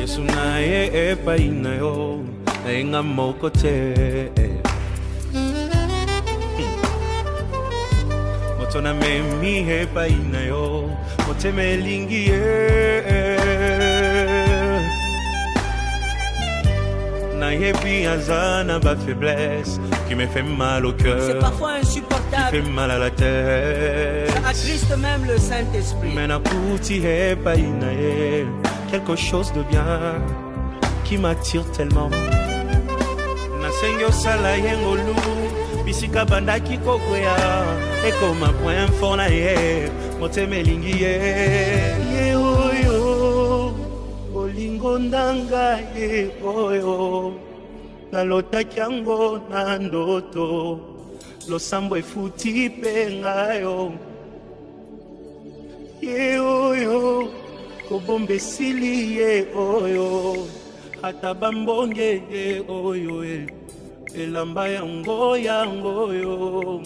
Yesu naye epai na yo nainga moko te. Moto na memi epai na yo mote melingi naye biazana ba faiblesse qui me fait mal au cœur. C'est parfois insupportable. Qui fait mal à la tête. Ça attriste même le Saint-Esprit. Mais nakuti epai na ye quelque chose de bien qui m'attire tellement. Nasengo sala yengolu bisika bandaki kokwea ekoma point fort na ye mote melingi ye oyo olingo ndanga ye oyo nalotaki yango na ndoto losambo efuti pe ngayo ye oyo kobombe sili ye oyo ata bambonge ye oyo elamba yango yo.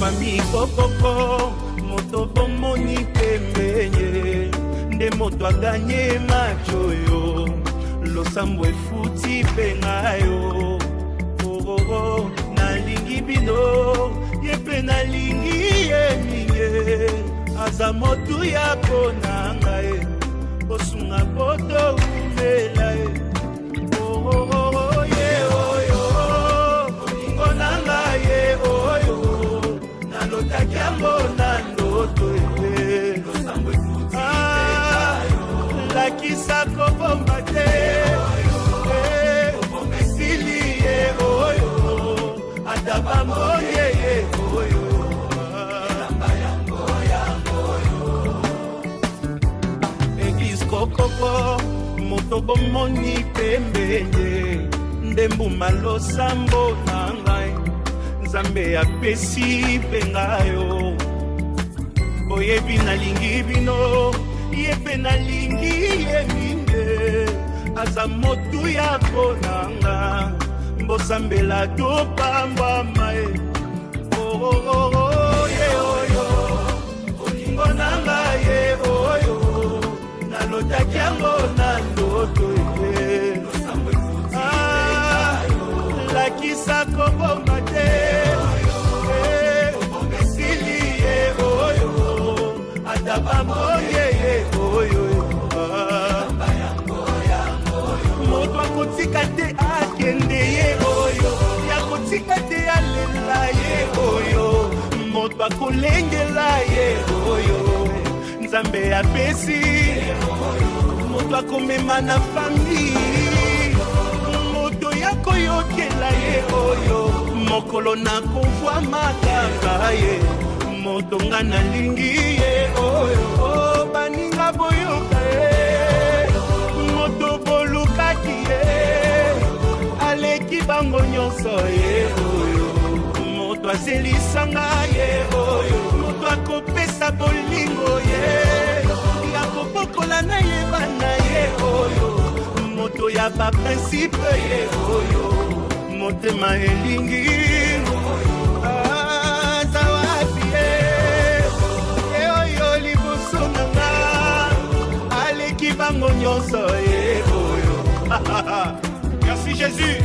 Mami kokoko moto bomoni pembenye nde moto aganye macho yo losambo efuti pengayo oh nalingi bino yepe nalingi yeminge aza motu ya konanga osunga poto umela oh ye oyo olingo nanga ye oyo nalotakiambo na ndoto lakisa kobomba te esili ye oyo ata bambonye ye oyo eglise kokoko moto bomoni pembenye ndembuma losambo na ngai nzambe apesi pengayo oyebi nalingi bino yepe nalingi yeminde aza motu ya konanga mbosambela topambwama ye oyo olingo nanga ye oyo nalotaki yango na ndoto lakisa kobomba te esili ye oyo ata bambonye ye oyo moto akotika te akende ye oyo yakotika te alela ye oyo moto akolengela ye oyo nzambe apesi moto akomema na fami moto yakoyokela ye oyo mokolo nakovwa makanga ye moto nga nalingi ye oyo baninga boyoka ye moto bolukaki ye aleki bango nyonso ye oyo moto azelisanga ye oyo moto akopesa bolingo ye yakobokola na ye bana ye oyo moto ya baprincipe ye oyo motema elingi azawapi ye oyo liboso nanga aleki bango nyonso ye oyo merci Jésus.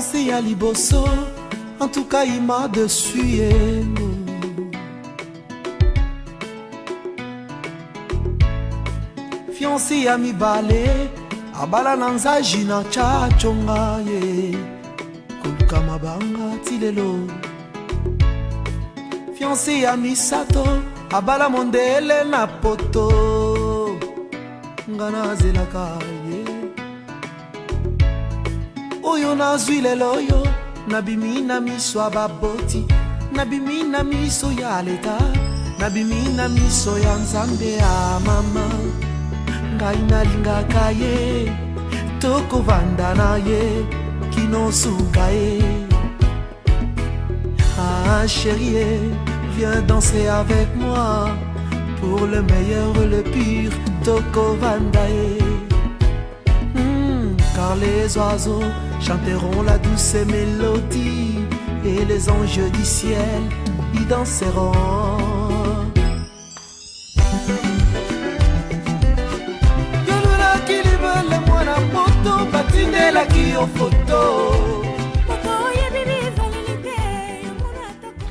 fiancé à Liboso, en tout cas il m'a dessus. Fiancé à mi balé, abala nanza jina chachonga ye, kuluka mabanga tilelo. Fiancé à mi sato, abala mondele na poto, ngana zelaka ye. Oyo nazwi lelo yo, nabimi na miso ababoti, nabimi na miso ya leta, nabimi na miso ya nzambe ya mama. Ngai nalingaka ye, tokovanda na ye, kinosuka ye. Ah chérie, viens danser avec moi, pour le meilleur, le pur, tokovanda ye. Car les oiseaux chanteront la douce mélodie, et les anges du ciel y danseront.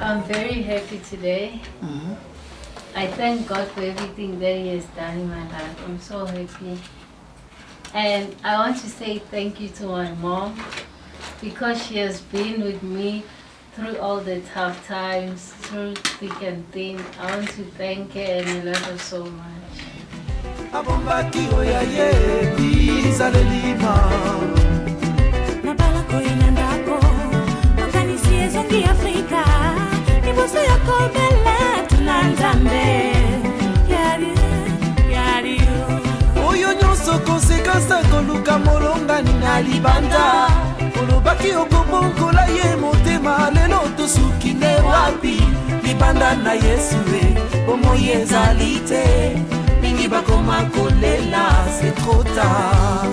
I'm very happy today. I thank God for everything that He has done in my life. I'm so happy. And I want to say thank you to my mom, because she has been with me through all the tough times, through thick and thin. I want to thank her, and I love her so much. Oyo nyonso konsekansa koluka molongani na libanda, olobaki okobongola ye motema, lelo tosuki nde wapi libanda na Yesu bomoi ezali te, mingi bakoma kolela, c'est trop tard.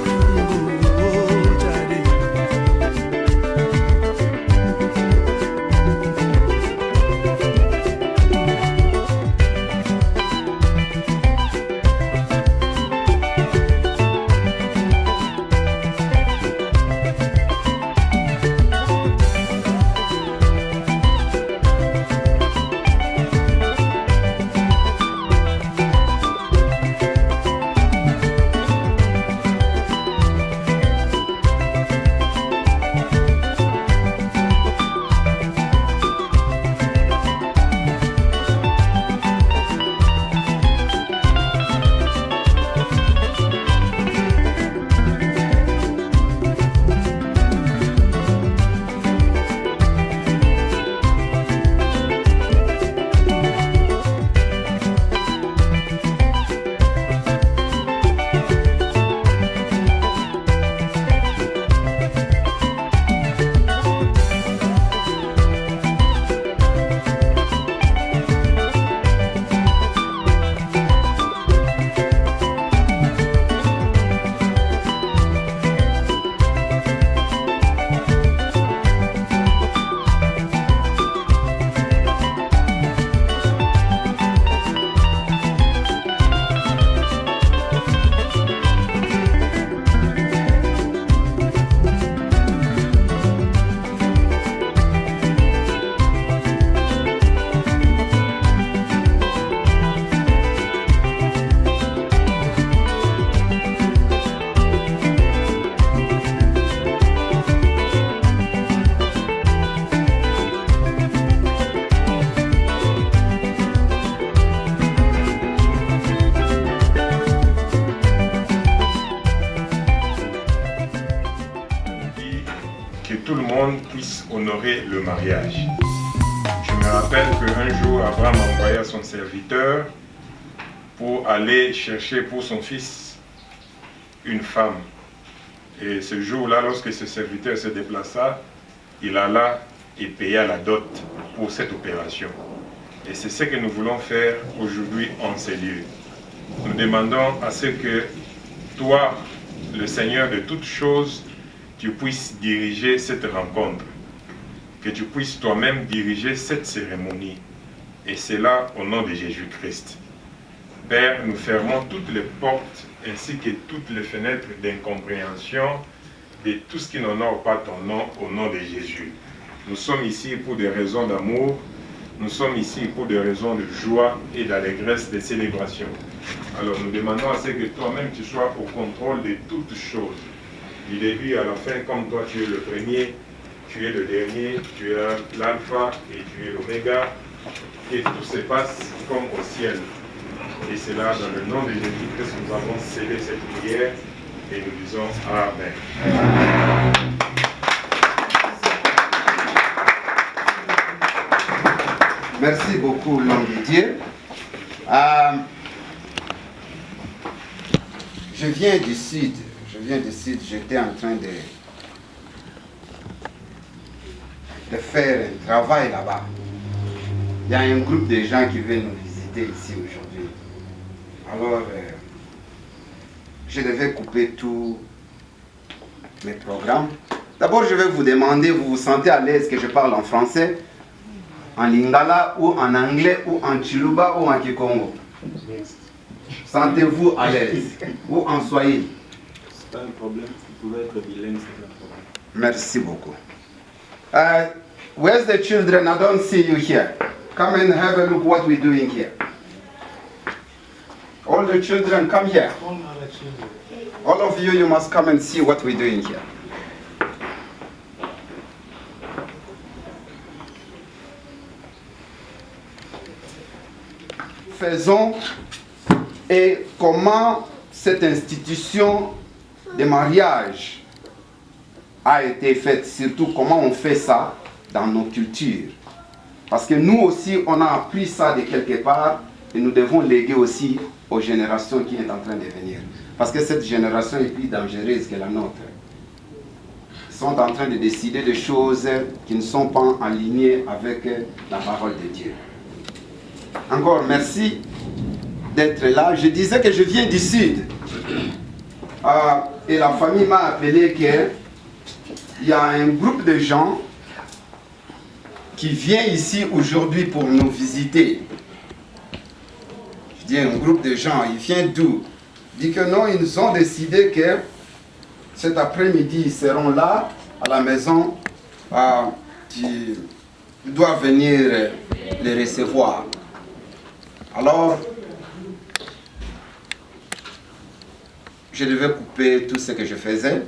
Puisse honorer le mariage. Je me rappelle qu'un jour, Abraham envoya son serviteur pour aller chercher pour son fils une femme. Et ce jour-là, lorsque ce serviteur se déplaça, il alla et paya la dot pour cette opération. Et c'est ce que nous voulons faire aujourd'hui en ces lieux. Nous demandons à ce que toi, le Seigneur de toutes choses, tu puisses diriger cette rencontre, que tu puisses toi-même diriger cette cérémonie, et cela au nom de Jésus-Christ. Père, nous fermons toutes les portes ainsi que toutes les fenêtres d'incompréhension de tout ce qui n'honore pas ton nom au nom de Jésus. Nous sommes ici pour des raisons d'amour, nous sommes ici pour des raisons de joie et d'allégresse, de célébration. Alors nous demandons à ce que toi-même tu sois au contrôle de toutes choses, du début à la fin, comme toi tu es le premier, tu es le dernier, tu es l'alpha et tu es l'oméga, et tout se passe comme au ciel. Et c'est là, dans le nom de Jésus-Christ, nous avons scellé cette prière et nous disons Amen. Merci beaucoup, l'homme de Dieu. Je viens du sud. J'étais en train de faire un travail là-bas. Il y a un groupe de gens qui viennent nous visiter ici aujourd'hui. Alors, je devais couper tous mes programmes. D'abord, je vais vous demander, vous vous sentez à l'aise que je parle en français, en lingala, ou en anglais, ou en chiluba, ou en kikongo? Sentez-vous à l'aise? Ou en swahili? C'est pas un problème, vous pouvez être bilingue, c'est pas un problème. Merci beaucoup. Where's the children? I don't see you here. Come and have a look what we're doing here. All the children, come here. All of you, you must come and see what we're doing here. Faisons et comment cette institution de mariage a été faite, surtout comment on fait ça dans nos cultures. Parce que nous aussi, on a appris ça de quelque part et nous devons léguer aussi aux générations qui sont en train de venir. Parce que cette génération est plus dangereuse que la nôtre. Ils sont en train de décider de choses qui ne sont pas alignées avec la parole de Dieu. Encore merci d'être là. Je disais que je viens du sud. Et la famille m'a appelé qu'il y a un groupe de gens qui vient ici aujourd'hui pour nous visiter. Je dis un groupe de gens, il vient d'où? Il dit que non, ils ont décidé que cet après-midi, ils seront là, à la maison. Tu dois venir les recevoir. Alors, je devais couper tout ce que je faisais,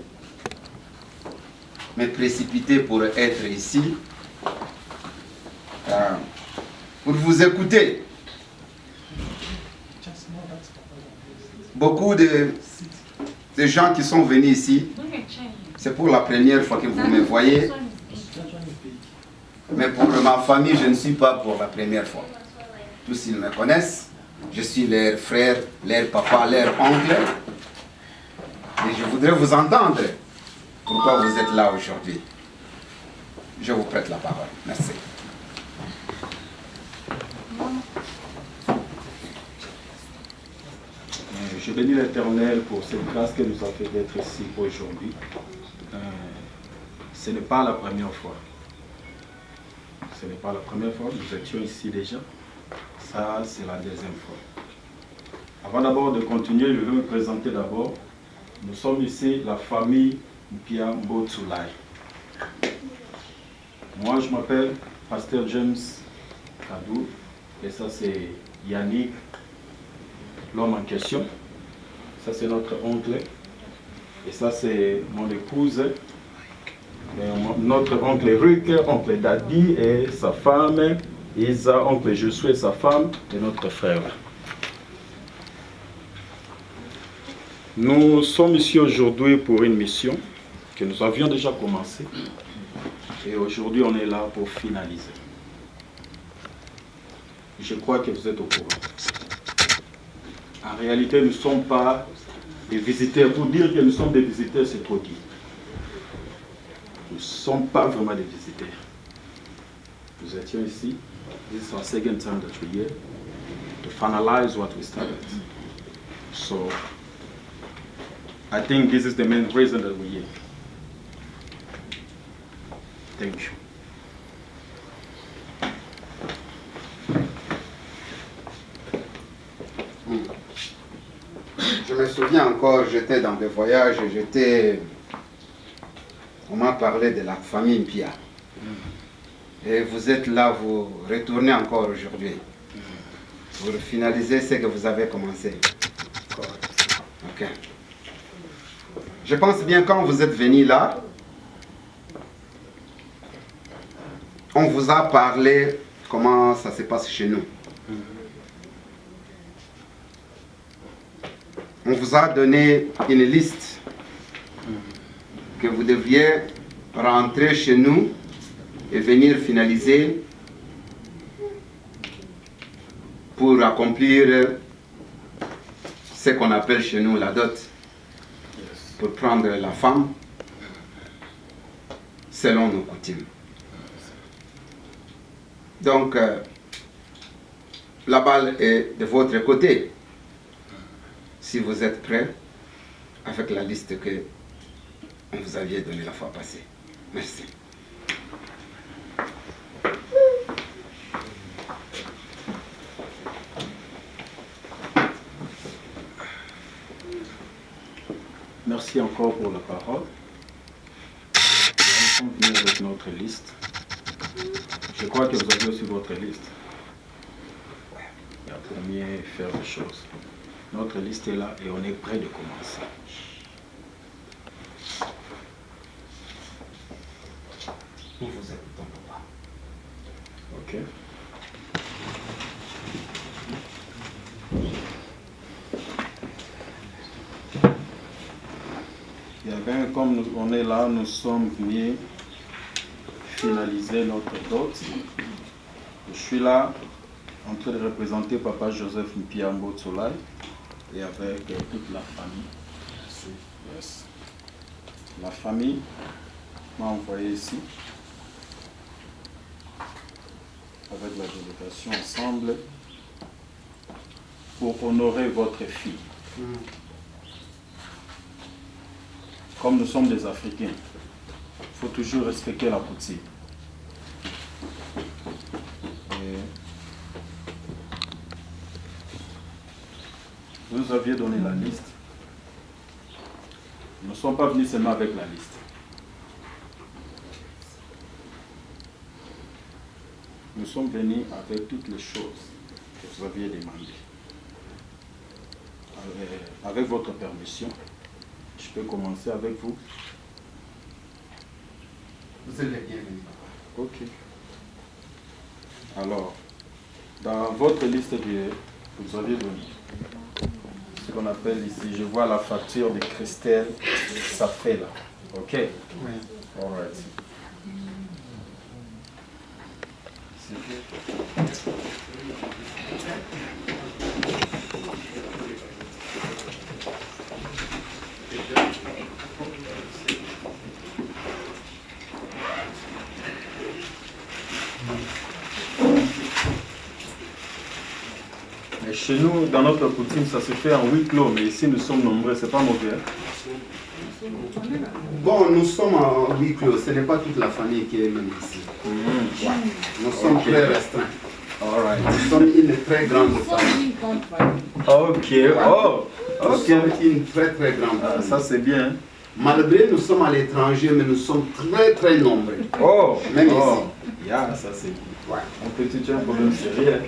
me précipiter pour être ici, pour vous écouter. Beaucoup de gens qui sont venus ici, c'est pour la première fois que vous me voyez, mais pour ma famille, je ne suis pas pour la première fois. Tous ils me connaissent, je suis leur frère, leur papa, leur oncle, et je voudrais vous entendre pourquoi vous êtes là aujourd'hui. Je vous prête la parole. Merci. Je bénis l'Éternel pour cette grâce que nous a fait d'être ici aujourd'hui. Ce n'est pas la première fois. Ce n'est pas la première fois, nous étions ici déjà. Ça, c'est la deuxième fois. Avant d'abord de continuer, je vais me présenter d'abord. Nous sommes ici la famille Mpia Mbotsoulay. Moi, je m'appelle Pasteur James Kadou. Et ça, c'est Yannick, l'homme en question. Ça, c'est notre oncle. Et ça, c'est mon épouse. Notre oncle Ruc, oncle Dadi et sa femme. Isa, oncle Josué et sa femme. Et notre frère. Nous sommes ici aujourd'hui pour une mission que nous avions déjà commencé. Et aujourd'hui, on est là pour finaliser. Je crois que vous êtes au courant. En réalité, nous ne sommes pas des visiteurs. Pour dire que nous sommes des visiteurs, c'est trop dit. Nous ne sommes pas vraiment des visiteurs. Nous étions ici. This is our second time that we're here to finalize what we started. So, I think this is the main reason that we're here. Thank you. Je me souviens encore, j'étais dans des voyages, j'étais on m'a parlé de la famille Mpia. Et vous êtes là, vous retournez encore aujourd'hui. Pour finaliser ce que vous avez commencé. Ok. Je pense bien quand vous êtes venu là, on vous a parlé comment ça se passe chez nous. On vous a donné une liste que vous devriez rentrer chez nous et venir finaliser pour accomplir ce qu'on appelle chez nous la dot, pour prendre la femme selon nos coutumes. Donc, la balle est de votre côté. Si vous êtes prêts avec la liste que on vous avait donnée la fois passée. Merci. Merci encore pour la parole. Nous sommes venus avec notre liste. Je crois que vous avez aussi votre liste. Il y a pour mieux faire les choses. Notre liste est là et on est prêt de commencer. Nous vous écoutons, papa. Ok. Il y a bien, comme on est là, nous sommes venus finaliser notre dot. Je suis là en train de représenter Papa Joseph Mpia Mbotsolai et avec toute la famille. Yes. La famille m'a envoyé ici avec la délégation ensemble pour honorer votre fille. Comme nous sommes des Africains, il faut toujours respecter la coutume. Vous nous aviez donné la liste. Nous ne sommes pas venus seulement avec la liste. Nous sommes venus avec toutes les choses que vous aviez demandées. Avec votre permission, je peux commencer avec vous. Vous êtes les bienvenus, papa. Ok. Alors, dans votre liste que vous aviez donnée, ce qu'on appelle ici, je vois la facture de Christelle, ça fait là. Ok? Oui. All right. Mais chez nous, dans notre coutume, ça se fait en huis clos, mais ici nous sommes nombreux, c'est pas mauvais. Bon, nous sommes en huis clos, ce n'est pas toute la famille qui est même ici. Nous sommes très restreints. All right. Nous sommes une très grande famille. Ok, oh, Nous ok. sommes une très très grande famille. Ça c'est bien. Malgré nous sommes à l'étranger, mais nous sommes très très nombreux. Oh, Même oh. Yeah, ça c'est bien. Ouais. Mon petit, tu as un problème sérieux.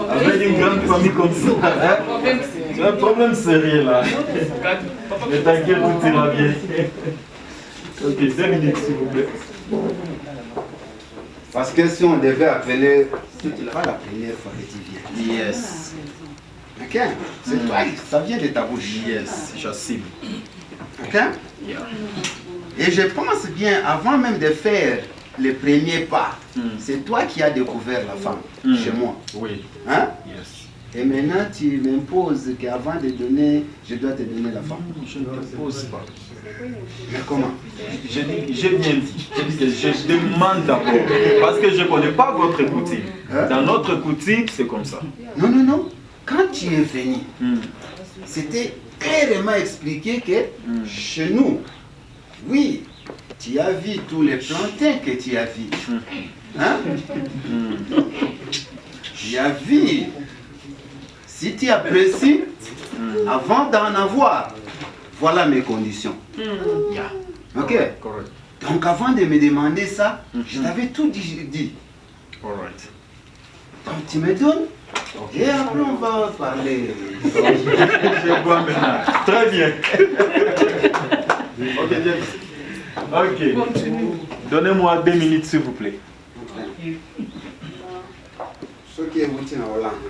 Avec une grande famille comme ça, hein? Tu as un problème sérieux là. Mais t'inquiète, tout ira bien. Ok, 2 minutes s'il vous plaît. Parce que si on devait appeler, ce n'est pas la première fois que tu viens. Yes. Ok? C'est toi, ça vient de ta bouche. Yes, j'assume. Ok? Et je pense bien, avant même de faire les premiers pas, c'est toi qui as découvert la femme chez moi. Oui. Hein? Yes. Et maintenant, tu m'imposes qu'avant de donner, je dois te donner la femme. Je ne t'impose pas. Mais comment? J'ai bien dit. J'ai dit que je demande d'abord. Parce que je ne connais pas votre coutume. Hein? Dans notre coutume, c'est comme ça. Non, non, non. Quand tu es venu, c'était clairement expliqué que chez nous, oui, tu as vu tous les plantains que tu as vus. Hein? Tu as vu. Si tu apprécies, avant d'en avoir, voilà mes conditions. Yeah. Ok. Correct. Donc avant de me demander ça, je t'avais tout dit. Alright. Donc tu me donnes. Et après on va parler. Je vois maintenant. Très bien. Ok, bien. Ok. Donnez-moi 2 minutes s'il vous plaît. Ce qui est routine en Hollande.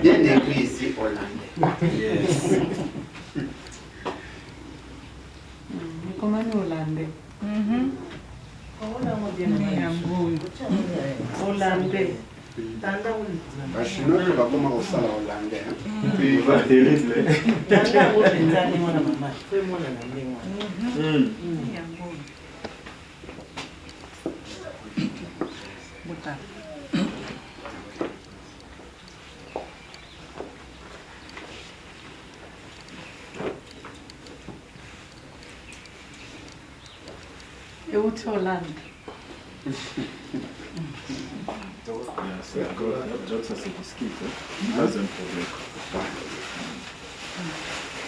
Bien écrit ici, Hollande. Yes. Comment nous hollandais? Hollandais. Les Chinois ne vont pas comment on parle hollandais. Puis il va terrible. Et où tu es Hollande? C'est encore, ça se discute, pas un problème.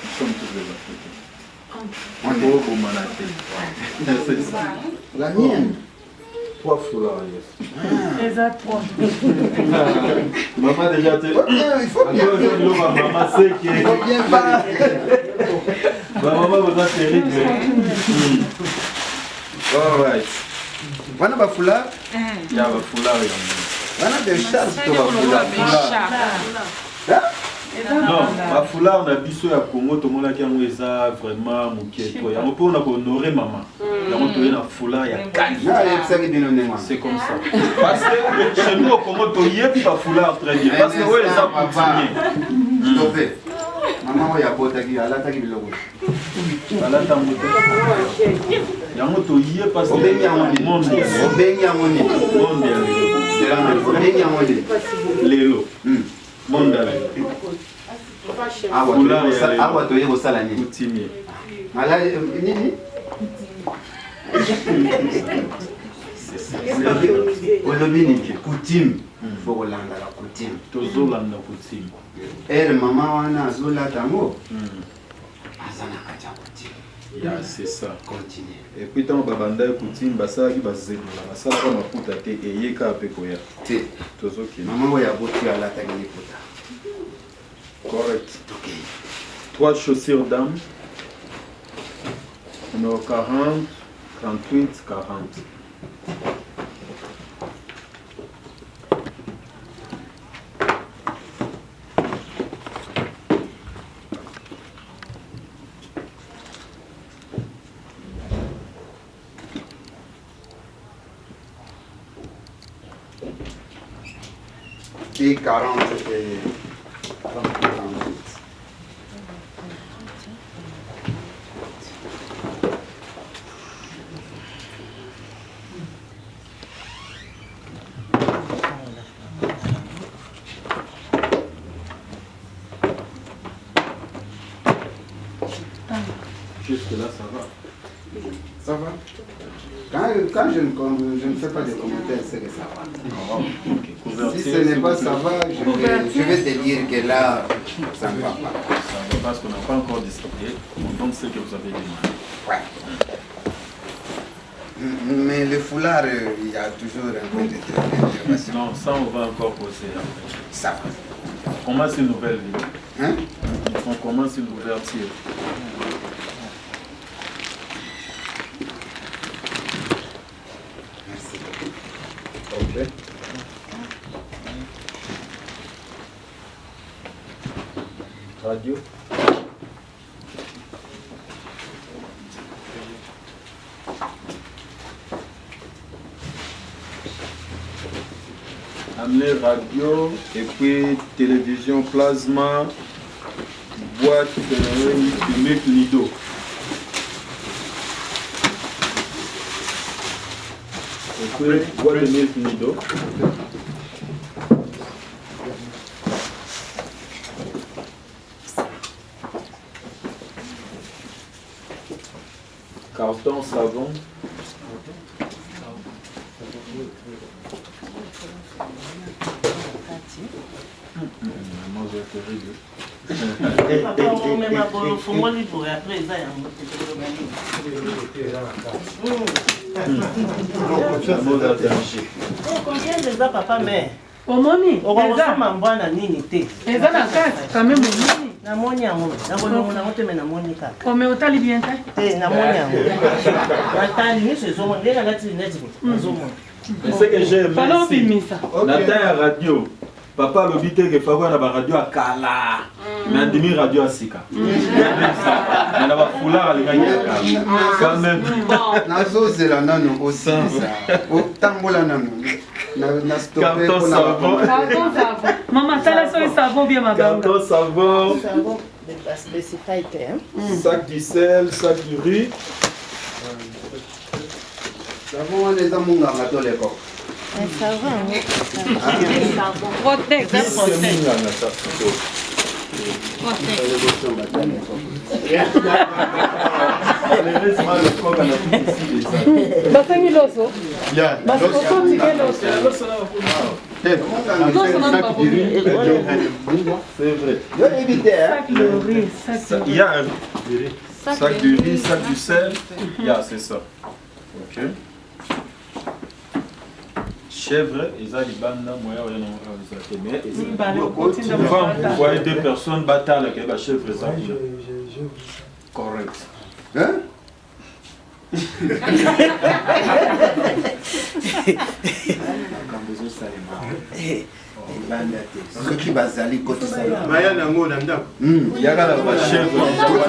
Nous sommes tous les Africains. On est au Manaté. C'est ça. La mienne. 3 foulards, yes. Exactement. Maman déjà te... Il faut bien Maman sait que... Il faut bien parler. Maman vous a terrible. Alright. Wana ba foulard. Il y a un foulard. Wana de charge to ba foulard. Non, ba foulard na biso ya Congo to mona ki yango eza vraiment muketo. Yango po na ko honorer maman. Yango to na foulard ya kali. C'est comme ça. Parce que chez nous au Congo to yebi ba foulard très bien. Parce que ouais ça continue. Stopé. Maman ya botaki ala taki biloko. Ala tamoto. Yango to yé parce que obengi yango monde lelo monde awa toye kosala nini coutumier ala nini olobi nini coutume faut kolanda la coutume tozolanda coutume ere mama wana azolata yango aza na kati ya coutume. Yeah, c'est ça. Continue. Et puis tant babanda coutume basalaki bazebola basalaka maputa te eyeka ape koya te tozokende mama oyo aboti alataki liputa. Correct. 3 chaussures d'âme. Numéro 40, 38, 40. Et 40 et 38. Jusque là, ça va. Ça va? Quand je ne fais pas de commentaires, c'est que ça va. Okay. Si ce n'est pas ça va, je vais te dire que là, ça ne va pas. Ça va parce qu'on n'a pas encore discuté. On sait que vous avez demandé. Ouais. Mais le foulard, il y a toujours un peu d'intervention. Non, ça on va encore poser après. Ça va. On commence une nouvelle vie. Hein? On commence une ouverture. Merci. Ok. Radio. Amener radio et puis télévision plasma, boîte de Nido. Et puis boîte de Nido. Carton savon. Moi, j'ai terrible. Papa, on met ma boule au fond, moi, il pourrait après, ça, combien déjà, papa, mais Omoni, on va voir ma bonne anité. Et ça, la carte, quand même, Omoni. Na moni yango, na bongo na moto me na moni kaka. Comme au tali bien ta. Na moni yango. Na tali ni se zomo, ndeka ngati net ko. Zomo. C'est que j'aime. Fallait filmer ça. Na ta radio. Papa le bité que faut na ba radio à kala. Mais demi radio à sika. Na ba foulard à l'ingénieur. Quand même. Nazo zela nano aussi ça. Otambola nano. Na stopper pour la Maman, ça là c'est savon bien ma bande. Carton savon. Savon de spécifique hein. Sac du sel, sac du riz. Savon les amunga ngato leko. Un savon. Protect. Basangi loso. Ya. Basangi loso. C'est vrai. Sac de riz, sac de Il y a un sac du riz, sac du sel. Il y a, c'est ça. Ok. Chèvre, ils ont des bandes, moi, souvent, vous voyez deux personnes bataillent avec la chèvre, ça. Correct. Hein? Soki bazali koto sala. Maya nango na ndako. Yaka la chèvre,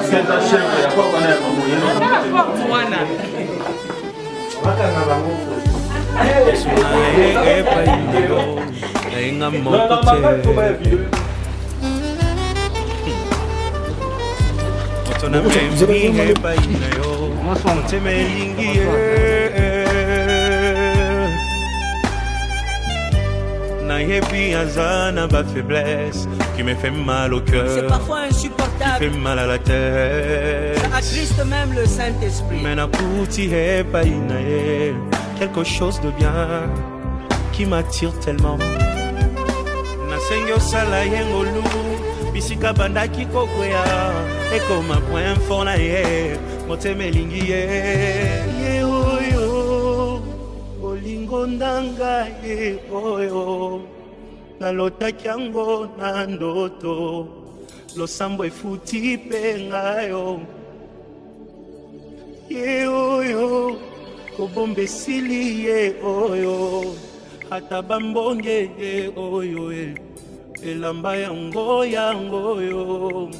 c'est la chèvre, ya pas bana ya mamoyena. Faiblesse qui me fait mal au cœur. C'est parfois insupportable. Qui fait mal à la tête. Ça attriste même le Saint-Esprit. Quelque chose de bien qui m'attire tellement. Nasengo sala yengolu bisika bandaki kokwea ekoma point fort na ye motema elingi ye oyo bolingo ndanga ye oyo nalotaki yango na ndoto losambo efuti mpe ngayo ye oyo kobomba esili ye oyo ata bambonge ye oyo elamba yango yangoyo.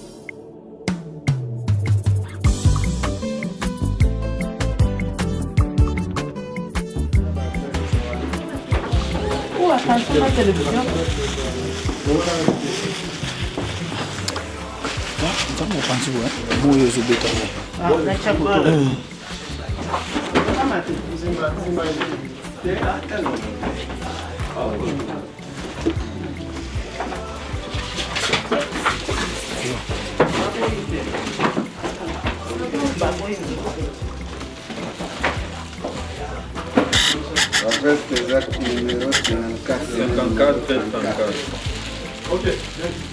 Ou attention à la télévision. La veste exacte numéro 54. Ok.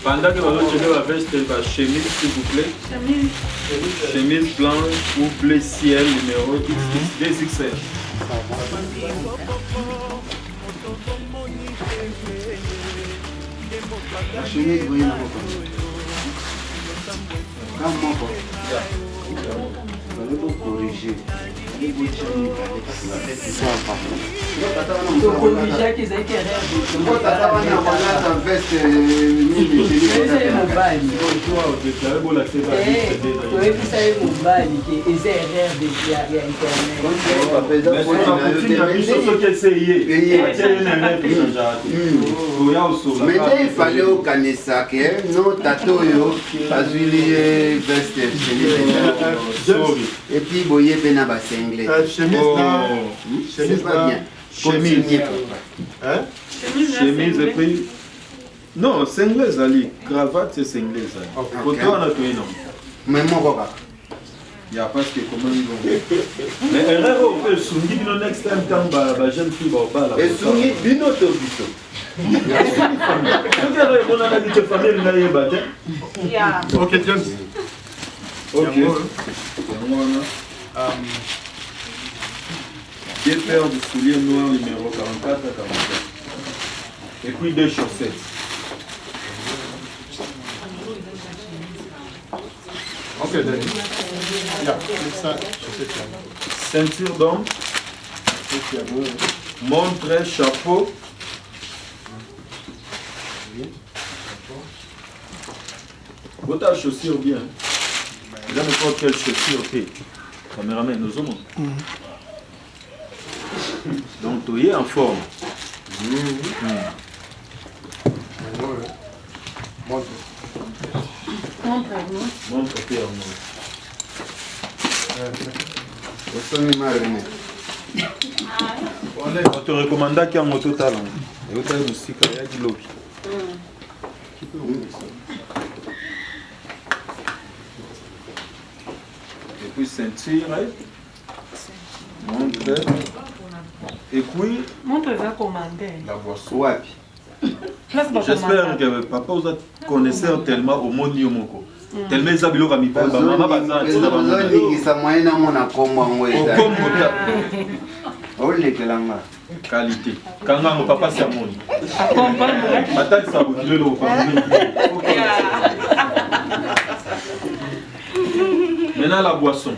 Pendant que vous la veste, la chemise, s'il vous plaît. Chemise blanche ou bleu ciel, numéro XXL. La chemise brille. Comment vous allez vous corriger. Mais il fallait au Kanesake, non, Tatoyo, Azulie, veste, et puis Boye Benaba Senglais. Chemise là. C'est pas bien. Chemise. Hein? Chemise et puis. Non, c'est anglais, Ali. Cravate, c'est anglais. Pour toi, on a tout non. Mais moi, il y a pas ce que comment ils vont. Mais erreur au fait, Sungi, bino next time, quand la jeune fille va au bal. Et Sungi, bino to bito. On a dit que famille n'a pas battu. Ok, James. Ok. Deux paires de souliers noirs numéro 44 à 44. Et puis deux chaussettes. Ok, Danny. Yeah, ça, Ceinture d'homme. Montre, chapeau. Votre chaussure bien. Il a n'importe quelle chaussure. Ok. Caméraman, nous sommes. Donc, tu es en forme. Montre Pierre. On te recommande qu'il y a un moto talent. Et vous avez aussi qu'il y a du lobby. Et puis ceinture. Montre. Et puis. Montre ça commandé. La boisson. Ouais. J'espère que papa vous a connaisseur tellement au monde Yomoko. Tellement ils habitent au Ramipa. Maman Bazan. Qualité. Quand mon papa c'est mon. Attends ça vous le maintenant la boisson.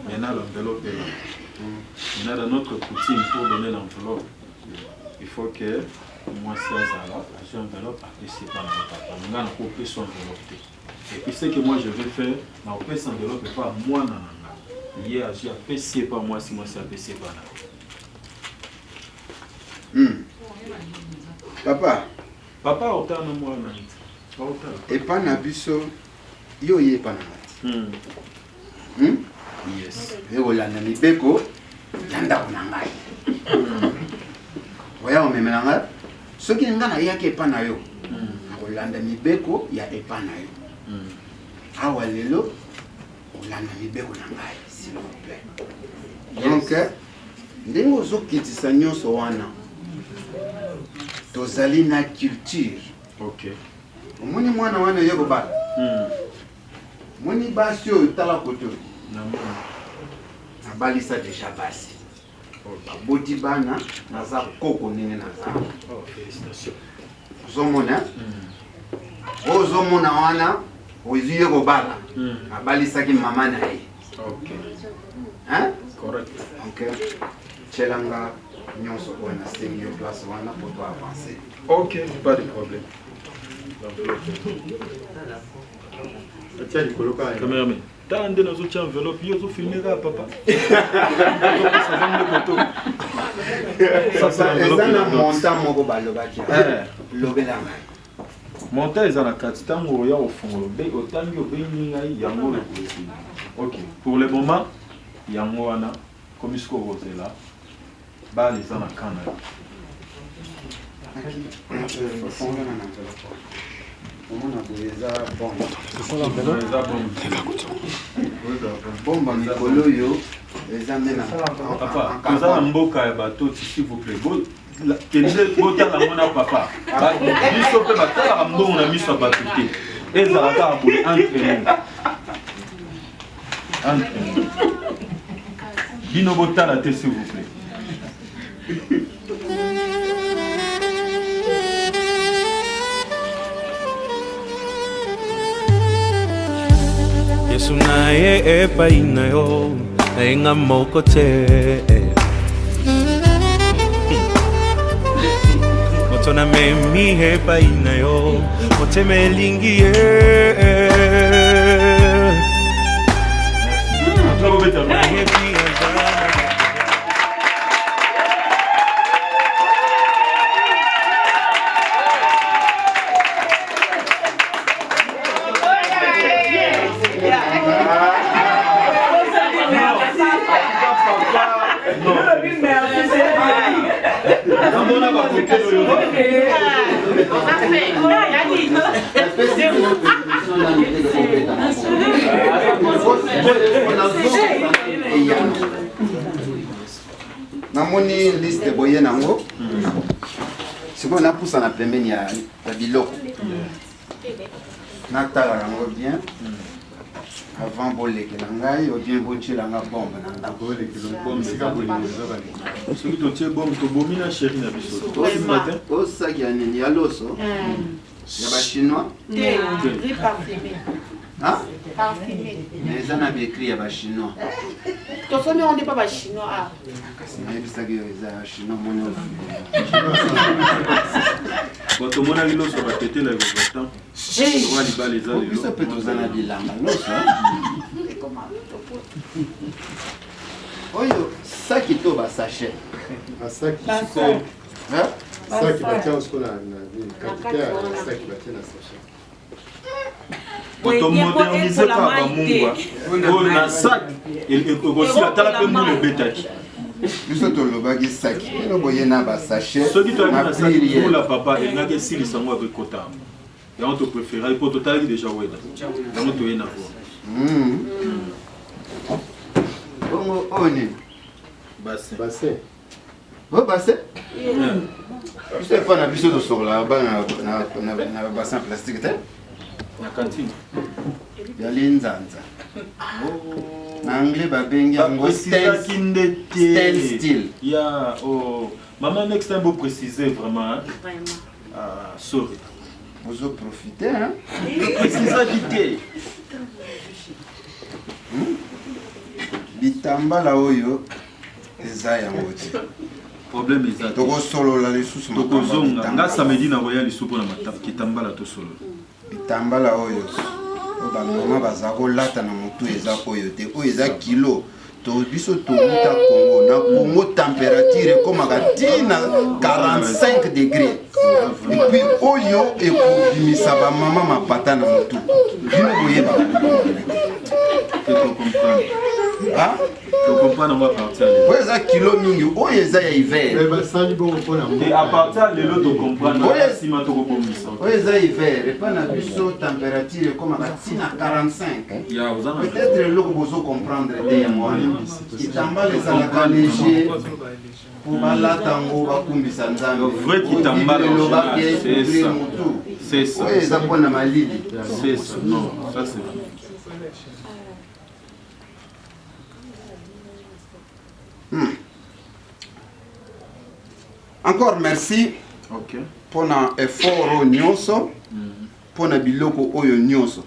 Maintenant l'enveloppe est là. Maintenant dans notre coutume pour donner l'enveloppe, il faut que moi si j'ai l'enveloppe après c'est pas mon papa. Maintenant on peut son enveloppe. Et puis ce que moi je vais faire, on peut son enveloppe pas moi non. Hier j'ai apprécié pas moi si moi c'est apprécié pas là. Papa autant non moi non. Et pas na biso yo ye pas na. Yes. Et voilà na mibeko yanda kuna ngai. Oya o memelanga. Soki ngana yake pa na yo. Na kolanda mibeko ya epa na yo. Awa lelo olanda mibeko na ngai s'il vous plaît. Donc ndenge ozokitisa nyonso wana tozali na culture. Ok. Omoni mwana wana yoko ba. Moni basi oyo tala koto. Nabalisa deja basi. Baboti bana naza koko nene naza. Oh, félicitations. Zomona. Ozomona wana oziye ko bala. Nabalisa ki mama na ye. Ok. Hein? Correct. Donc chelanga nyonso ko na stemio place wana pour toi avancer. Ok, pas de problème. Caméraman, t'as un de nos autres enveloppes, il y a tout filmé là, papa. Ça, c'est l'enveloppe. Montant moko balobaki. Lobelanga. Montant est à la carte, tant au fond, autant que yango le possible. Ok, pour le moment, yango ana, comme il se cause là, bah les en a canal. Bomba mikolo yo eza mena papa koza na mboka ya bato s'il vous plaît kende botala mona papa biso mpe batalaka mbongo na miso ya bato te ezalaka kaka boye entre bino botala te s'il vous plaît. Yesu naye epai na yo nayenga moko te moto na memi epai na yo motema elingi ye namoni liste boye nango sikoyo napusa na pembeni ya biloko natala yango bien avant bolekela ngai obien botielanga bombe na ndako soki totie bombe tobomi na chéri na biso osaki ya nini ya loso ya bachinois mais eza na biekri ya bachinois tosoni on n'est pas bachinois kasi nayebisaki eza ya chinois moni tomonaki loso batetela ekobatan owa libala eza biso mpe toza na bilanga loso oyo saki to basachet Saki batia usko na quantité ya saki batia na sachet. tomodernize kaka bamungwa oyo na sak ekosila tala mpe mbula ebetaki biso tolobaki saki eno boye na basachet soki toyaki na saki mbula papa elingaki esilisa yango ekota yango topréférali mpo totalaki déjà weda yango toye na vo bongo oyo nini Bassin. o bassin biso epa na biso tosokola bana na bassin plastique te na kantine ya linzanza na anglais babengi yango standstill ya maman next time boprécise vraiment sorry ozoprofite précisaki te bitambala oyo eza yango te problème eza tokosolola lisusu tokozonga nga samedi na koya lisu mpona kitambala tosolola bitambala oyo bamama baza kolata na motu eza oyo te oyo eza kilo biso tobuta Congo na Congo température ekomaka ntina 45 degré epuis oyo ekobimisa bamama mapata na motu bino boyeba oyo eza kilo mingi oyo eza ya hiver oyo eza hiver epa na biso température ekomaka ntina 45 peut-être eloko bozokomprendre te yango wana kitambala ezalaka léger po balata yango bakumbisa nzambeelobaki ekubrir motu oyo eza mpona malili Encore merci pour na effort nyonso pour na biloko oyo nyonso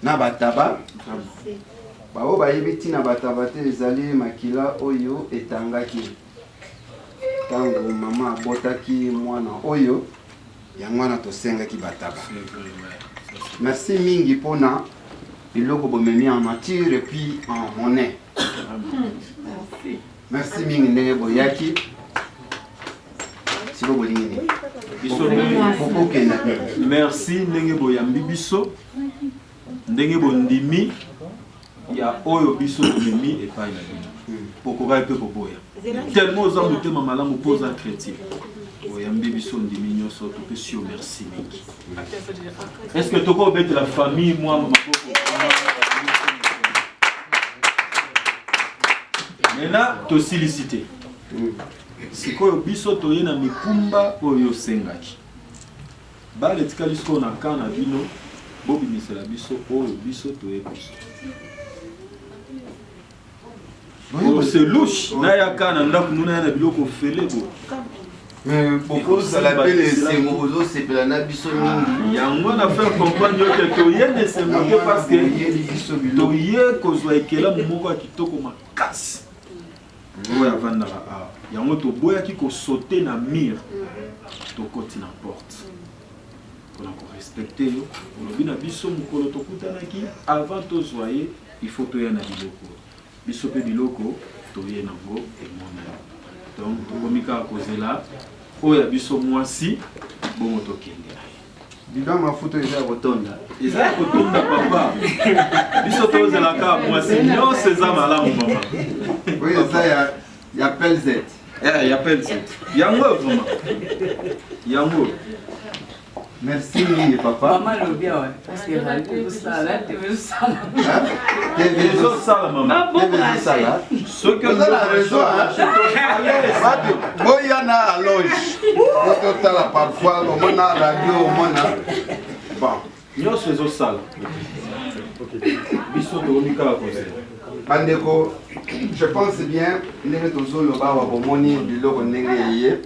na bataba bao bayebi na bataba te ezali makila oyo etangaki tango mama abotaki mwana oyo yango wana tosengaki bataba merci mingi pona biloko bomemi en nature et puis en monnaie merci mingi ndenge boyaki siko bolingi merci ndenge boyambi biso ndenge bondimi ya oyo biso tomemi epai na bino pokokai mpe koboya tellement oza motema malamu mpo oza chrétien oyambi biso ndimi nyonso topesi yo merci mingi est-ce que tokobetela famille mwa maboko maintenant tosilicité sikoyo biso toye na mikumba oyo osengaki bala etikali sikoyo na ka na bino bobimisela biso oyo biso toye biso c'est louche nayaka na ndako muna ya na biloko fele bo bokozala mpe lesengo ozosepela na biso mingi yango na faire comprendre yo ke toye lesengo te parce que toye kozwa ekela moko ya kitoko makasi oyo avandaka awa yango toboyaki kosaute na mire tokoti na porte mpona korespecte yo olobi na biso mokolo tokutanaki avant tozwa ye il faut toya na biloko biso mpe biloko toye nango emonani donc tokomi kaka kozela oyo ya biso mwasi bongo tokende na ye bidon mafuta eza ya kotonda eza ya kotonda papa biso tozelaka mwasi nyonso eza malamu mama oyo eza ya pelzet Il y a pas de Yango, vraiment. Yango. Merci, papa. Maman le bien, ouais. Parce que ça, là, tu veux ça. Tu veux ça, maman. Tu veux ça, là. Ce que vous avez la raison, hein. Boyana à loge. Quand on a parfois, on a la radio, on a. Bon. Nous faisons ça. Biso de Omika à cause. Bandeko, je pense bien, nous sommes là pour moni biloko ndenge yé.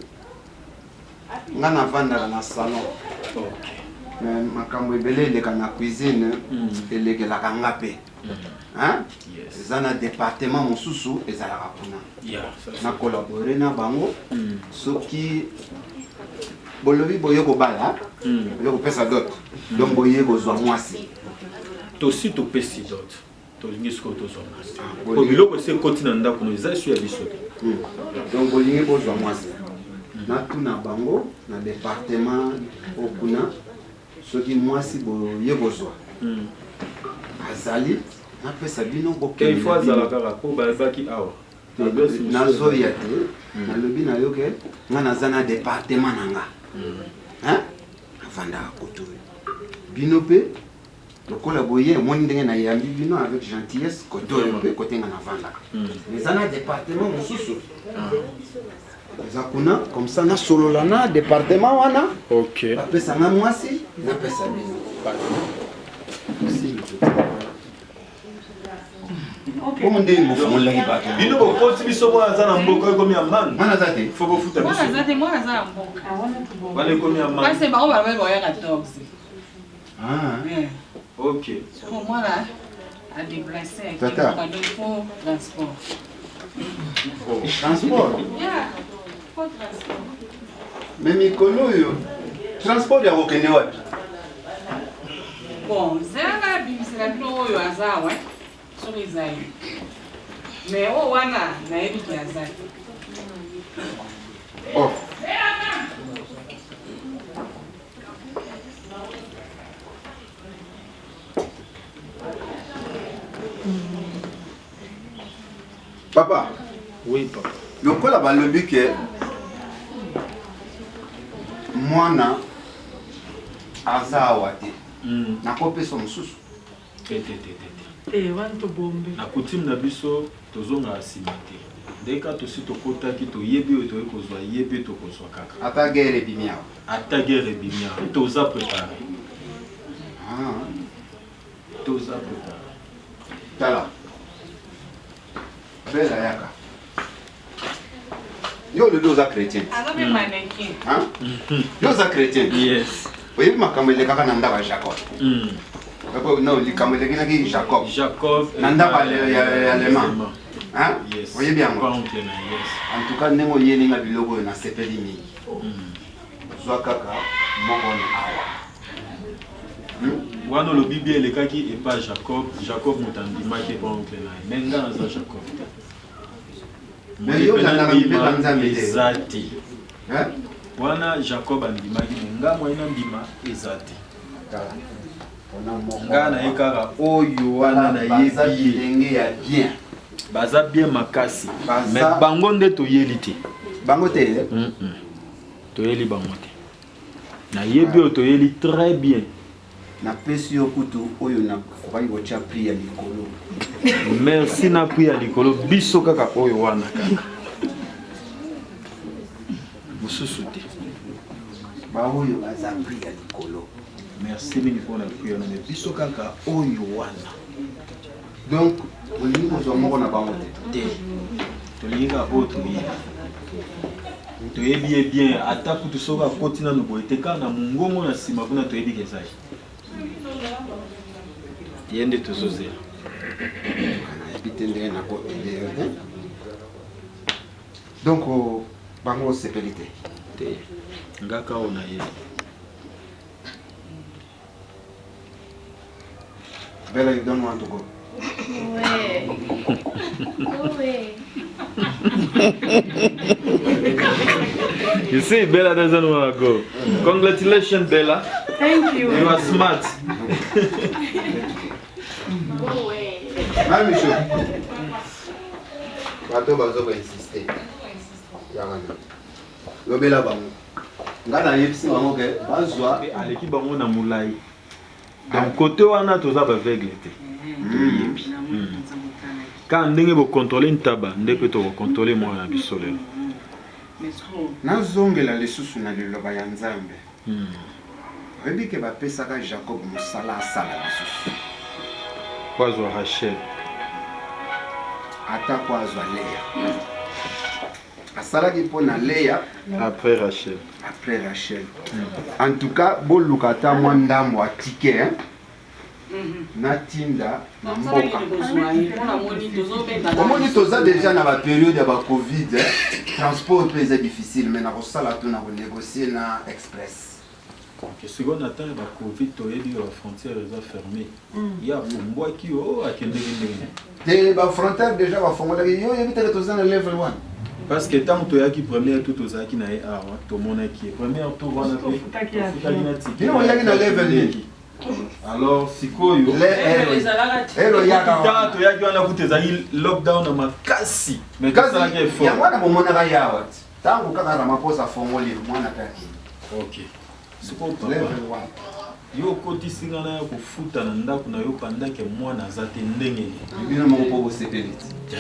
Nga na vanda na salon. Mais makambo ebele le kana cuisine eleke la kanga pe. Hein? Ça na département mosusu ezala kuna. Na collaborer na bango. Soki bolobi boye ko bala, boye ko pesa dot. Donc boye ko zwa mwasi. Tosi to pesi dot. Tolingi sko to zwa mwasi. Ko biloko se continent ndako no eza su ya biso. Donc bolingi ko zwa mwasi. Na tuna bango na département okuna soki mwasi boye ko zwa. Azali na pesa bino boke. Il faut azala kaka ko ba baki awa. Nazo ya te. Na lobi na yoke nga nazana département nanga. Hein? Avanda koto. Bino pe lokola boye moni ndenge na yambi bino avec gentillesse koto pe côté nga navanda. Mais ça na département mosusu. Zakuna comme ça na solo lana département wana. OK. Na pesa nga mwasi na pesa bino. Merci. Comment ndenge mofumola ki bato. Bino ko koti biso mwa za na mboko ko mi amman. Mana zate. Faut ko futa biso. Mwana za mboka. Wale ko mi amman. Basi ba ba ba ya 14. Ah. OK. Pour moi là à déplacer Tata. Pour transport. Transport. Yeah. Pour transport. Mais mikolo yo. Transport ya kokende wapi? Bon, zala bimisela bino oyo aza ouais. Sur les aïeux. Mais oh wana na yebi ki aza. Oh. Papa. Oui, papa. Lokola balobi ke mwana aza awa te. Nakopesa mosusu. Na coutume na biso tozonga asima te. Deka tosi tokotaki toyebi oyo toye kozwa yebi tokozwa kaka. Ata guerre ebimi awa. Ata guerre ebimi awa. Toza préparé. Toza préparé. Tala. Bela yaka. Yo le doza chrétien. Aza be mannequin. Hein? Doza chrétien. Yes. Oyebi makambo elekaka na ndako ya Jacob. Non, likambo elekaki Jacob. Jacob. Na ndako ya Lema. Hein? Yes. Oyebi yango. Yes. En tout cas ndenge oyelinga biloko oyo nasepeli mingi. Zwa kaka moko na awa. Wana le Bible elekaki et pas Jacob. Jacob mutandimaki pa oncle na. Menga na za Jacob. Mais yo na mbima nzambe te. Ezati. Hein? Wana Jacob andimaki menga moina mbima ezati. Nga na ekaka oyo wana na yebi ndenge ya bien. Baza bien makasi. Mais bango nde toyeli te. Bango te? Toyeli bango te. Na yebi o toyeli très bien. Na pesi yo kutu oyo na kokai kotia prix ya likolo. Merci na prix ya likolo biso kaka oyo wana kaka. Mosusu te. Ba oyo baza prix ya likolo. Merci mingi pour la prix na biso kaka oyo wana. Donc olingi kozwa moko na bango te. Tolinga oyo toyebi. Toyebi bien ata kutu soka kotina no boye te kana mungongo na sima kuna toyebi kezai. Yende tozozela. Bitende na ko ide. Donc bango sepelite. Te. Ngaka ona ye. Bella, you don't want to go. Ouais. Ouais. You see, Bella doesn't want to go. Congratulations, Bella. Thank you. You are smart. Go away. Mami Michou. Bato bazo ko insister. lobela bango ngana yebisi bango ke bazwa aleki bango na mulai donc côté wana toza baveugle te toyebi ka ndenge bokontrole ntaba nde mpe tokokontrole mwana na biso lelo nazongela lisusu na liloba ya nzambe oyebi ke bapesaka jacob mosala asala lisusu po azwa rachel ata po azwa leya asalaki mpo na leya après rachel en tout cas boluka ata mwa ndambo atike natinda na mboka omoni toza deja na baperiode ya bacovid transport mpe eza difficile mais nakosala to na konégocie na express sikoyo na ntango ya bacovid toyebi bafrontière eza fermé ya fumbwaki o akendeki ndenge te bafrontière deja bafongolaki yo yebi teke toza na level 1 parce que ntango toyaki première tour tozalaki na ye awa tomonaki ye première tour wana pe tofutaki na tike bino oyaki na level yeki alors sikoyo ntango toyaki wana kuta ezali lockdown na makasi mais tosalaki effort yango wana bomonaka yawa ti ntango kaka ramaposa afongoli mwana kaki ok sikoyo papa yo okotisi nga na ya kofuta na ndako na yo pandake mwana aza te ndenge bino moko mpo bosepeli ti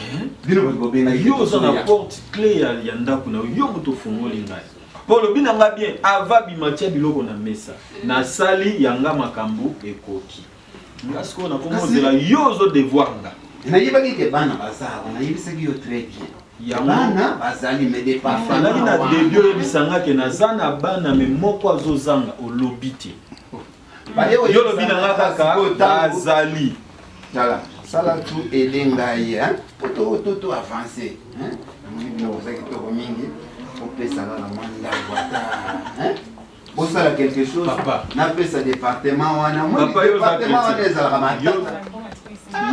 bino bobengaki yo oza na porte clé ya ndako na yo moto ofungoli ngai mpo lobi na nga bien ava bimatia biloko na mesa nasali yanga makambo ekoki nga sikoyo nakomozela yo ozodevoir nga nayebaki ke bana bazala nayebisaki yo très bien bana bazali medepafalaki na debi oyebisanga ke naza na bana me moko azozanga olobi te yo lobi na nga kaka bazali tala sala tu ede ngai po to avance namoni bino koza kitoko mingi opesaka na mandako ata osala quelque chose napesa département wana département wana ezalaka matata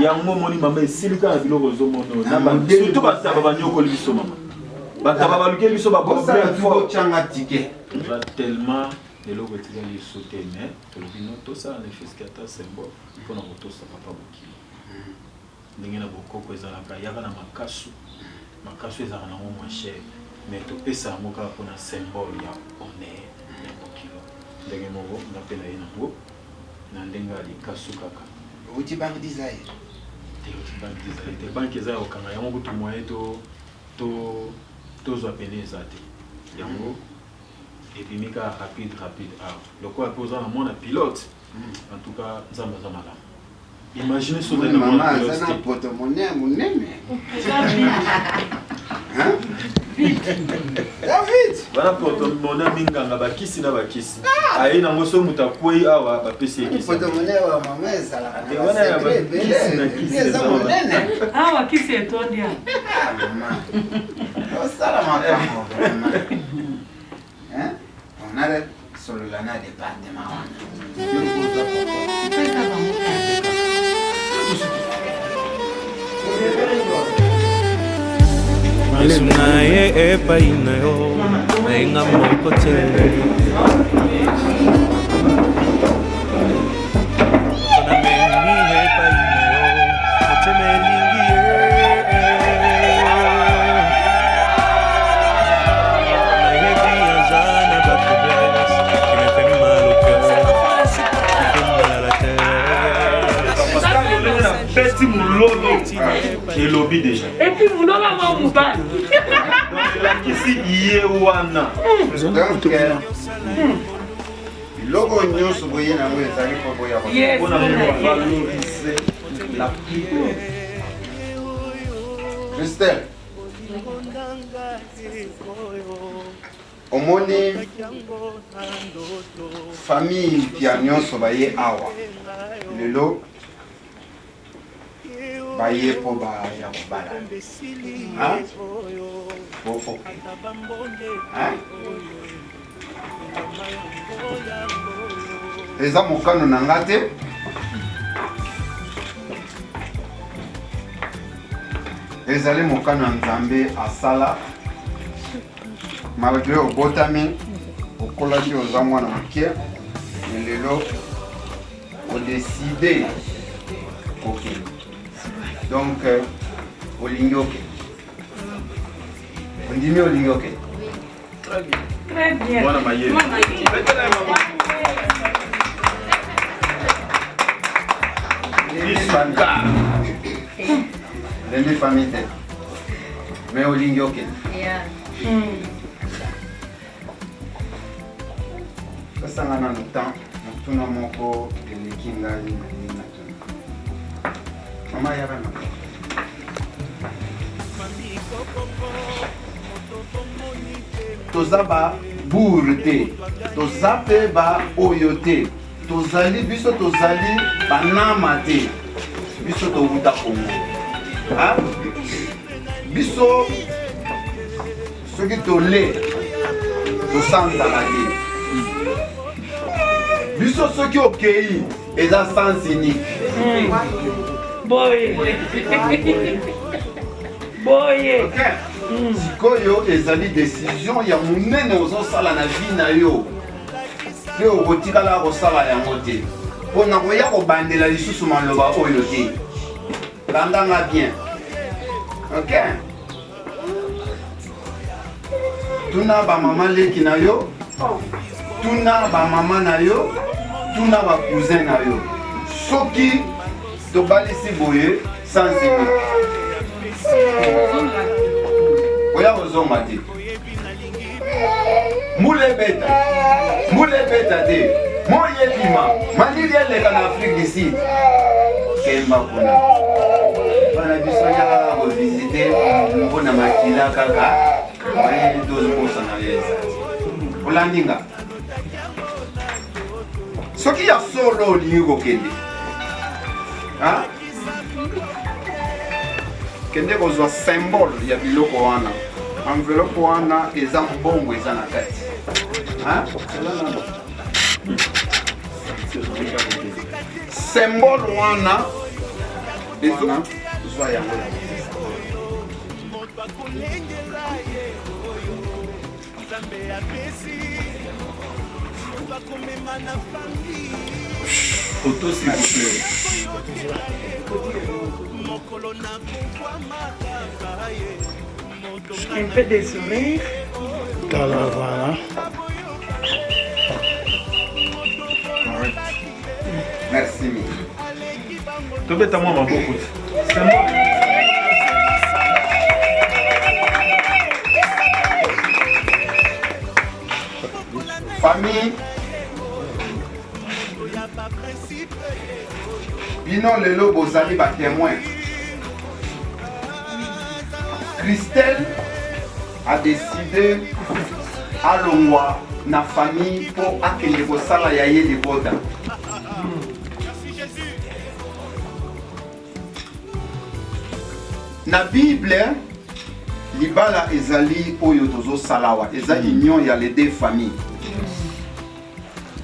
yango moni mama esilika na biloko ozomona surtout bataba banyokoli biso mama bataba balukeli biso baproblemecanga tike tellement eloko etikali liso te mais tolobi no tosala na efeski ata symbole mpona kotosa papa mokili ndenge na bokoko ezalaka yaka na makasu ezalaka nango moins cher mais topesa yango kaka mpona symbole ya honneur ya mokilo ndenge moko napela ye nango na ndenge ya likasu kaka oti banque design te banque eza ya kokanga yango kutu moye tozwa pene eza te yango ebimi kaka rapide awa lokola mpe oza na mwana pilote en tout cas nzambe aza malamu imagine soki na mwana pilote te porte-monnaie monene wana porte-monnaie minganga bakisi na bakisi aye nango so moto akwei awa bapesi ekisiwana ya bakisi na kisi awa kisi etondi osala makambo onale solola na département Yesu naye epai na yo nainga moko te na mengi epai na yo otemelingi nayebi azana bafaiblesse qui me fait mal au cœur qui me fait mal à la tête beti mulolo elobi déjà et puis mulolo ma mobali elakisi ye wana biloko nyonso boye nango ezali mpo boya mpona kovalorize la prière. Christelle omoni famille pia nyonso baye awa lelo baye po baya kobala eza mokano na nga te ezali mokano ya nzambe asala malgré obotami okolaki oza mwana moke lelo odeside kokende donc olingi okende ondimi olingi oke. Très bien. Très bien. Mwana mayele. Lende famille te. Mais olingi oke. Yeah. Kasangana no temps, motuna moko eleki ngai na tuna. Mama yabana. Toza ba bourre te, toza pe ba oyo te, tozali biso tozali banama te, biso towuta Kongo. Biso soki tole tosanzala te. Biso soki okei eza sens unique. Boye. Boye. Sikoyo ezali décision ya monene ozosala na vie na yo. Pe okotikala kosala yango te. Mpona koya kobandela lisusu maloba oyo te. Landanga bien. Ok? Tuna ba mama leki na yo. Tuna ba mama na yo. Tuna ba cousin na yo. Soki tobalisi boye sans unique. Oya ozonga te. Mule beta te. Moye pima. Malili eleka na Afrique du Sud. Kemba kuna. Bana biso ya ko visiter mpona makila kaka. Oye 12% na yesa. Olandinga. Soki ya solo olingi kokende. Kende kozwa symbole ya biloko wana. Enveloppe wana eza mbongo eza na kati. Symbole wana eza zwa yango na Photo s'il vous plaît. Un peu de sourire. Voilà. Merci. Tobeta moi maboko. Famille. Bino lelo bozali ba témoin. Christelle a décidé à l'ongwa na famille pour akende kosala ya ye libota. Na Bible libala ezali oyo tozo salawa eza union ya les deux familles.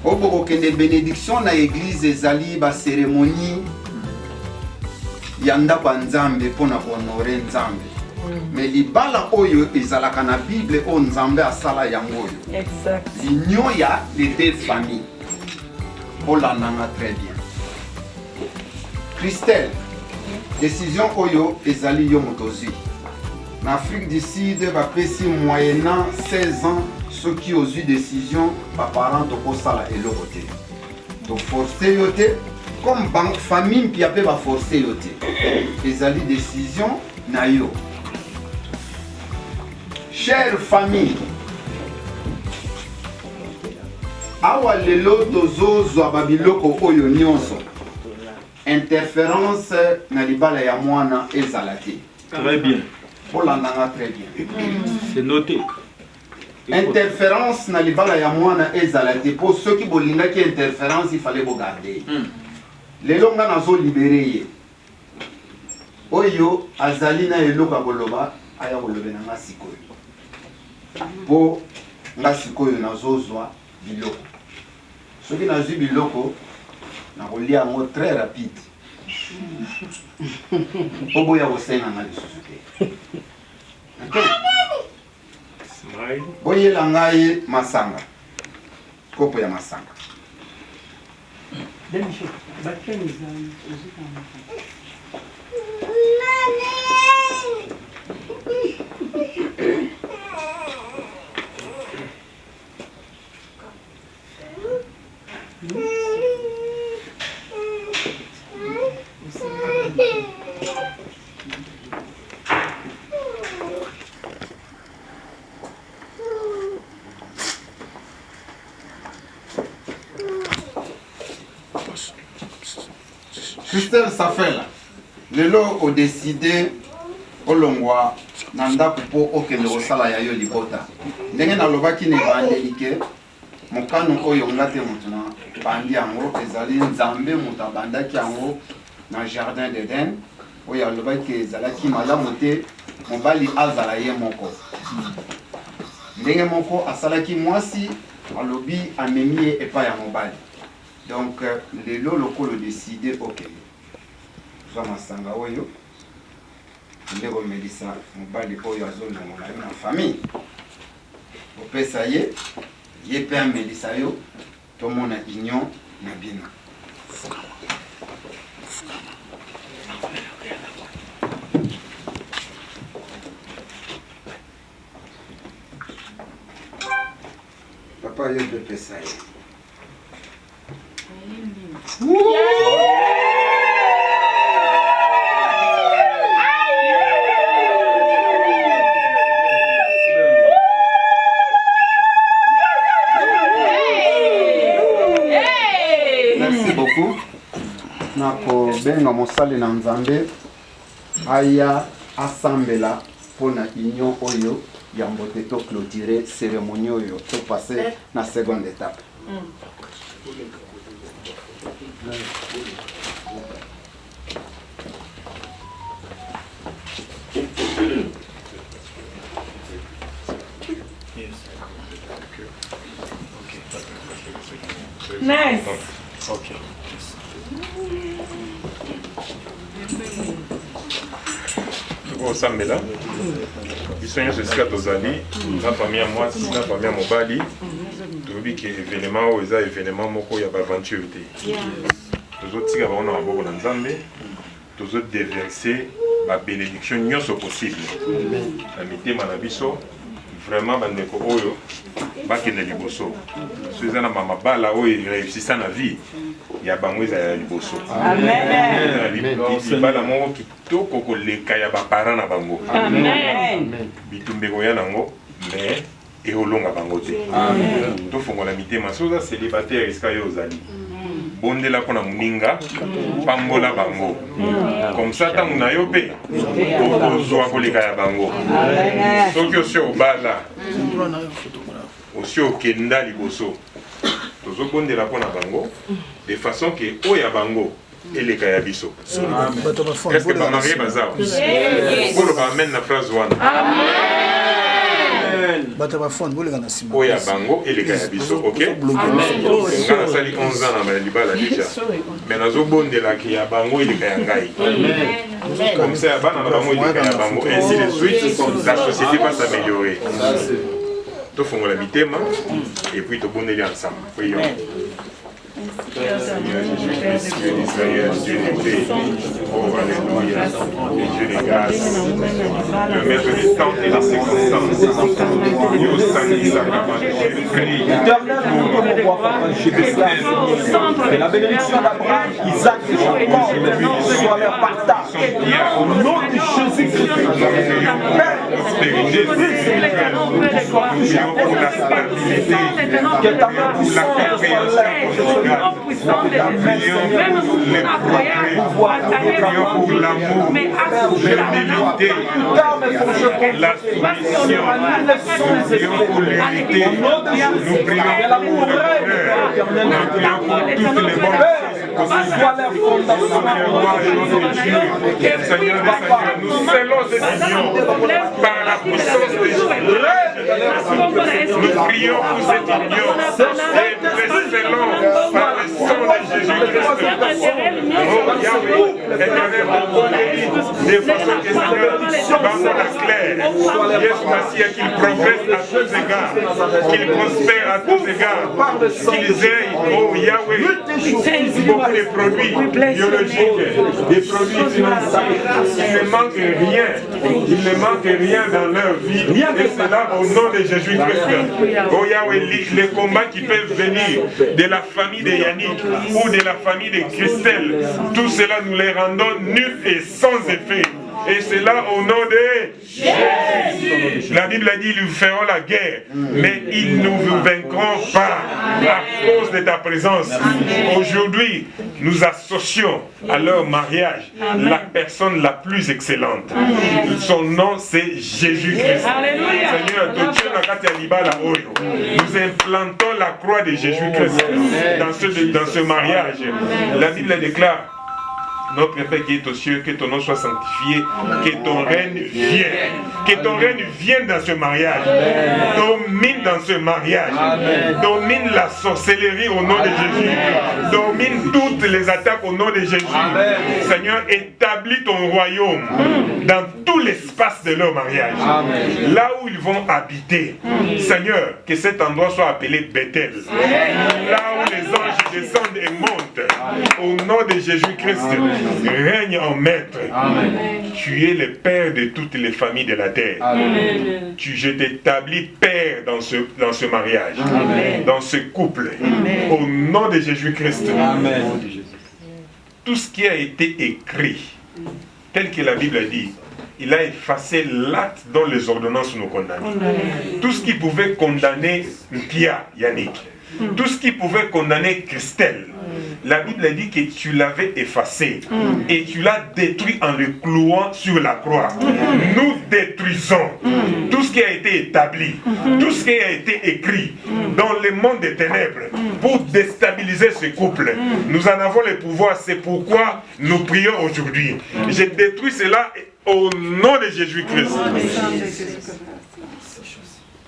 Oboko kende bénédiction na église ezali ba cérémonie ya ndako ya Nzambe pona honorer Nzambe. Mais libala oyo ezalaka na Bible o Nzambe asala yango oyo. Exact. L'union ya les deux familles. Olandanga très bien. Christelle, décision oyo ezali yo motozi. Na Afrique du Sud bapesi moyennant 16 ans ceux qui ont eu décision par parents to kosala eloko te. To forcer yo te comme banque famille puis après ba forcer yo te. Ezali décision na yo. Chère famille, awa lelo tozozwa babiloko oyo nyonso. Interférence na libala ya mwana ezala te. Très bien. Olandanga très bien. C'est noté. Interférence na libala ya mwana ezala te. Pour ceux qui bolingaki interférence, il fallait vous garder. Lelo nga nazo libérer ye. Oyo azali na eloko koloba aya kolobe na nga sikoyo. Po nga sikoyo nazozwa biloko. Soki nazwi biloko na kolia yango très rapide. Obo ya kosenga na lisusu te. Boyela ngai masanga. Kopo ya masanga. Christelle Safela, lelo o décidé olongwa nanda kupo okende kosala ya yo libota. Ndenge nalobaki ne bandelike mokano oyo ngate mutuna bandi yango ezali nzambe muta bandaki yango na jardin d'Eden oyo alobaki ezalaki malamu te mobali azala ye moko. Ndenge moko asalaki mwasi alobi amemi ye epai ya mobali. Donc lelo lokolo décidé okende zwa masanga oyo ndeko melisa mobali oyo azolongola yo na famille opesa ye ye mpe amelisa yo tomona union na bino. Papa yo mpe pesa ye. Merci beaucoup. Nako benga mosali na nzambe aya asambela pona union oyo ya mbote to clôturer cérémonie oyo to passer na seconde étape. Nice. Okay. Osambela biso nyonso esika tozali na famille ya mwasi na famille ya mobali toyebi ke événement oyo eza événement moko ya baaventure te tozotika bango na maboko na nzambe tozodeverse babénédiction nyonso possible na mitema na biso vraiment bandeko oyo bakende liboso so eza na mabala oyo réussissa na vie ya bango eza ya liboso libala moko kitoko koleka ya baparent na bango bitumba ekoya nango mais eolonga bango te tofongola mitema so oza célibataire esika yo ozali bondela mpona moninga pambola bango comme ça ntango na yo mpe okozwa koleka ya bango soki osi obala osi okenda liboso tozobondela mpona bango de façon ke oyo ya bango eleka ya biso. Est-ce que bamarie baza koloba amen na phrase wana oyo ya bango eleka ya biso, ok? Nga nasali 11 ans na libala déjà mais nazobondelaki ya bango eleka ya ngai comme ça ya bana na bango eleka ya bango ainsi de suite la société va s'améliorer. Tofongola mitema et puis tobondeli ensemble. Prions. Seigneur Jésus-Christ, Dieu d'Israël, Dieu des pays, oh alléluia, Dieu des grâces, le maître des temps et des circonstances, Dieu Saint-Denis, que la bénédiction d'Abraham, Isaac et Jacob soit leur partage. Au nom de Jésus-Christ, pour la stabilité, que ta main pour la compréhension, prions pour les progrès, prions pour l'amour, l'humilité, la soumission, nous prions pour l'unité, nous prions pour le bonheur, nous prions pour toutes les bonnes choses possibles. Seigneur, nous scellons cette union par la puissance de Jésus. Nous prions pour cette union et nous les scellons par le sang de Jésus-Christ. Oh Yahweh, éternel mon Dieu, de façon que Seigneur, dans la claire, Jésus Messie, qu'il progresse à tous égards, qu'il prospère à tous égards, qu'ils aient, oh Yahweh, beaucoup de produits biologiques, des produits financiers. Il ne manque rien, il ne manque rien dans leur vie, et cela au nom de Jésus-Christ. Oh Yahweh, les combats qui peuvent venir de la famille de Yannick ou de la famille de Christelle, tout cela nous les rendons nuls et sans effet. Et c'est là au nom de Jésus. La Bible a dit, ils feront la guerre, mais ils ne vous vaincront pas à cause de ta présence. Aujourd'hui, nous associons à leur mariage la personne la plus excellente. Son nom, c'est Jésus-Christ. Seigneur, nous implantons la croix de Jésus-Christ dans ce mariage. La Bible déclare, notre Père qui est aux cieux, que ton nom soit sanctifié, que ton règne vienne. Que ton règne vienne dans ce mariage. Domine dans ce mariage. Domine la sorcellerie au nom de Jésus. Domine toutes les attaques au nom de Jésus. Seigneur, établis ton royaume dans tout l'espace de leur mariage. Là où ils vont habiter. Seigneur, que cet endroit soit appelé Bethel. Là où les anges descendent et montent. Au nom de Jésus-Christ. Règne en maître. Tu es le père de toutes les familles de la terre. Je t'établis père dans ce mariage, dans ce couple. Au nom de Jésus-Christ. Tout ce qui a été écrit, tel que la Bible a dit, il a effacé l'acte dont les ordonnances nous condamnent. Tout ce qui pouvait condamner Pia, Yannick, tout ce qui pouvait condamner Christelle, la Bible a dit que tu l'avais effacé et tu l'as détruit en le clouant sur la croix. Nous détruisons tout ce qui a été établi, tout ce qui a été écrit dans le monde des ténèbres pour déstabiliser ce couple. Nous en avons le pouvoir, c'est pourquoi nous prions aujourd'hui. Je détruis cela au nom de Jésus-Christ.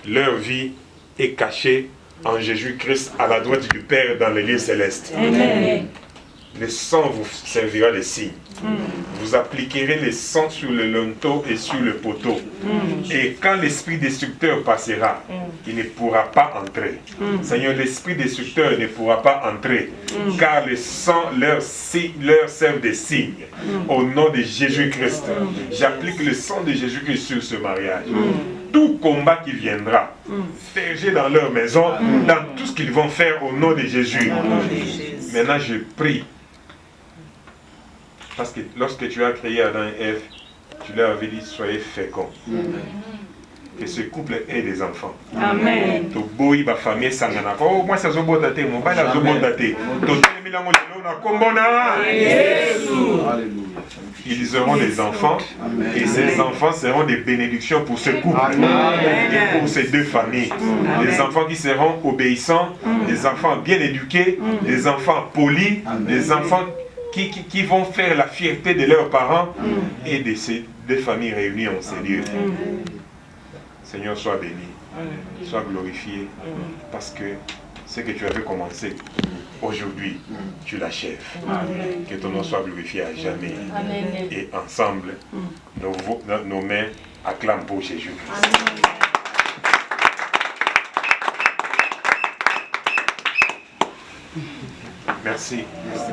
Leur vie est cachée en Jésus-Christ à la droite du Père dans les lieux célestes. Amen. Le sang vous servira de signe. Vous appliquerez le sang sur le linteau et sur le poteau. Et quand l'esprit destructeur passera, il ne pourra pas entrer. Seigneur, l'esprit destructeur ne pourra pas entrer, car le sang leur sert de signe. Au nom de Jésus-Christ, j'applique le sang de Jésus-Christ sur ce mariage. Tout combat qui viendra, ferger dans leur maison, dans tout ce qu'ils vont faire au nom de Jésus. Maintenant, je prie. Parce que lorsque tu as créé Adam et Ève, tu leur avais dit, soyez féconds. Que ce couple ait des enfants. Amen. Moi, ça ils auront des enfants et ces enfants seront des bénédictions pour ce couple et pour ces deux familles. Des enfants qui seront obéissants, des enfants bien éduqués, des enfants polis, des enfants qui vont faire la fierté de leurs parents et de ces deux familles réunies en ces lieux. Seigneur, sois béni, sois glorifié, parce que ce que tu avais commencé aujourd'hui, tu l'achèves. Que ton nom soit glorifié à jamais. Amen. Et ensemble, nos mains acclament pour Jésus. Merci. Merci.